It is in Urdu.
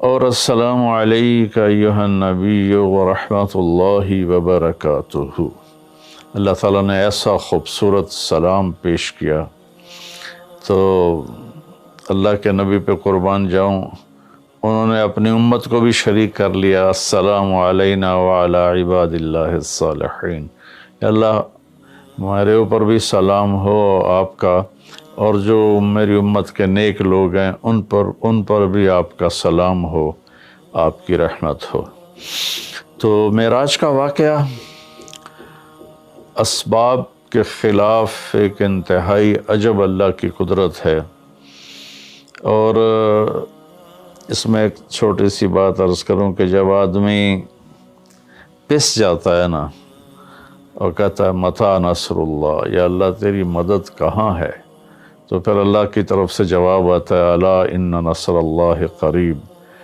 اور السلام علیک ایھا النبی ورحمۃ اللہ وبرکاتہ۔ اللہ تعالیٰ نے ایسا خوبصورت سلام پیش کیا تو اللہ کے نبی پہ قربان جاؤں، انہوں نے اپنی امت کو بھی شریک کر لیا۔ السلام علینا وعلی عباد اللہ الصالحین۔ اللہ ہمارے اوپر بھی سلام ہو آپ کا، اور جو میری امت کے نیک لوگ ہیں ان پر بھی آپ کا سلام ہو، آپ کی رحمت ہو۔ تو معراج کا واقعہ اسباب کے خلاف ایک انتہائی عجب اللہ کی قدرت ہے، اور اس میں ایک چھوٹی سی بات عرض کروں کہ جب آدمی پس جاتا ہے نا اور کہتا ہے متی نصر اللہ، یا اللہ تیری مدد کہاں ہے، تو پھر اللہ کی طرف سے جواب آتا ہے الا ان نصر اللہ قریب۔